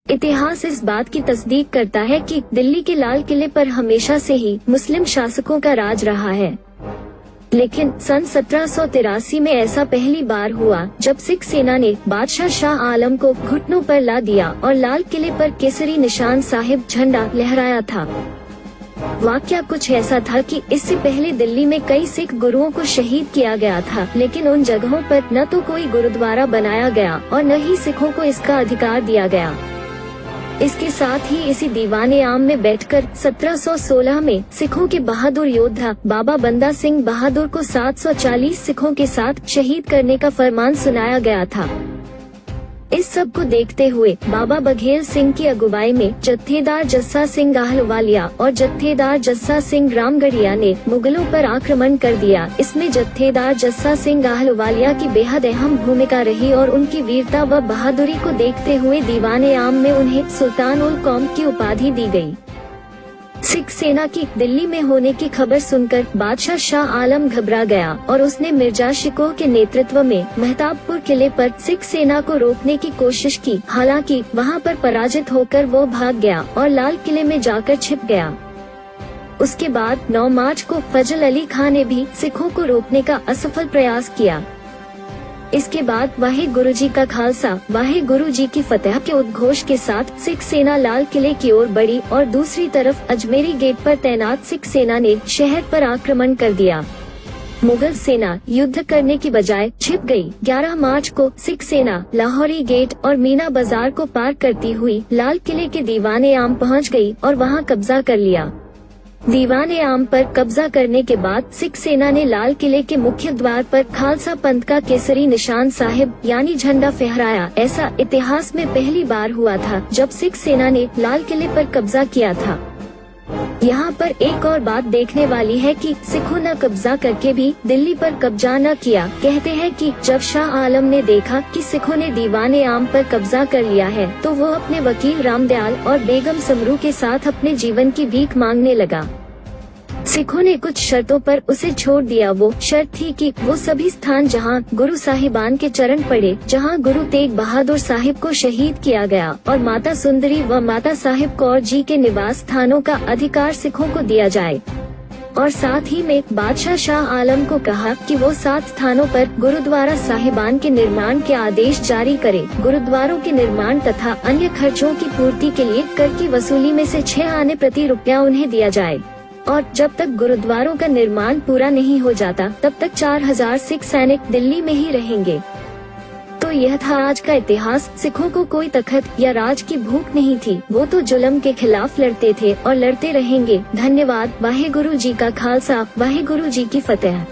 इतिहास इस बात की तस्दीक करता है कि दिल्ली के लाल किले पर हमेशा से ही मुस्लिम शासकों का राज रहा है, लेकिन सन 1783 में ऐसा पहली बार हुआ जब सिख सेना ने बादशाह शाह आलम को घुटनों पर ला दिया और लाल किले पर केसरी निशान साहिब झंडा लहराया था। वाकया कुछ ऐसा था कि इससे पहले दिल्ली में कई सिख गुरुओं को शहीद किया गया था, लेकिन उन जगहों पर न तो कोई गुरुद्वारा बनाया गया और न ही सिखों को इसका अधिकार दिया गया। इसके साथ ही इसी दीवाने आम में बैठकर 1716 में सिखों के बहादुर योद्धा बाबा बंदा सिंह बहादुर को 740 सिखों के साथ शहीद करने का फरमान सुनाया गया था। इस सब को देखते हुए बाबा बघेल सिंह की अगुवाई में जत्थेदार जस्सा सिंह आहलवालिया और जत्थेदार जस्सा सिंह रामगढ़िया ने मुगलों पर आक्रमण कर दिया। इसमें जत्थेदार जस्सा सिंह आहलवालिया की बेहद अहम भूमिका रही और उनकी वीरता व बहादुरी को देखते हुए दीवाने आम में उन्हें सुल्तान उल कौम की उपाधि दी गई। सिख सेना की दिल्ली में होने की खबर सुनकर बादशाह शाह आलम घबरा गया और उसने मिर्जा शिकोह के नेतृत्व में महताबपुर किले पर सिख सेना को रोकने की कोशिश की। हालांकि वहां पर पराजित होकर वो भाग गया और लाल किले में जाकर छिप गया। उसके बाद 9 मार्च को फजल अली खां ने भी सिखों को रोकने का असफल प्रयास किया। इसके बाद वाहे गुरु जी का खालसा वाहे गुरु जी की फतह के उद्घोष के साथ सिख सेना लाल किले की ओर बढ़ी और दूसरी तरफ अजमेरी गेट पर तैनात सिख सेना ने शहर पर आक्रमण कर दिया। मुगल सेना युद्ध करने की बजाय छिप गई। 11 मार्च को सिख सेना लाहौरी गेट और मीना बाजार को पार करती हुई लाल किले के दीवाने आम पहुंच गई और वहां कब्जा कर लिया। दीवाने आम पर कब्जा करने के बाद सिख सेना ने लाल किले के मुख्य द्वार पर खालसा पंथ का केसरी निशान साहिब यानी झंडा फहराया। ऐसा इतिहास में पहली बार हुआ था जब सिख सेना ने लाल किले पर कब्जा किया था। यहाँ पर एक और बात देखने वाली है कि सिखों ने कब्जा करके भी दिल्ली पर कब्जा न किया। कहते हैं कि जब शाह आलम ने देखा कि सिखों ने दीवाने आम पर कब्जा कर लिया है तो वो अपने वकील रामदयाल और बेगम समरू के साथ अपने जीवन की भीख मांगने लगा। सिखों ने कुछ शर्तों पर उसे छोड़ दिया। वो शर्त थी कि वो सभी स्थान जहां गुरु साहिबान के चरण पड़े, जहां गुरु तेग बहादुर साहिब को शहीद किया गया और माता सुंदरी व माता साहिब कौर जी के निवास स्थानों का अधिकार सिखों को दिया जाए। और साथ ही में बादशाह शाह आलम को कहा कि वो 7 स्थानों पर गुरुद्वारा साहिबान के निर्माण के आदेश जारी करे। गुरुद्वारों के निर्माण तथा अन्य खर्चों की पूर्ति के लिए कर की वसूली में से 6 आने प्रति रुपया उन्हें दिया जाए और जब तक गुरुद्वारों का निर्माण पूरा नहीं हो जाता तब तक 4000 सिख सैनिक दिल्ली में ही रहेंगे। तो यह था आज का इतिहास। सिखों को कोई तखत या राज की भूख नहीं थी, वो तो जुल्म के खिलाफ लड़ते थे और लड़ते रहेंगे। धन्यवाद। वाहे गुरु जी का खालसा वाहे गुरु जी की फतेह।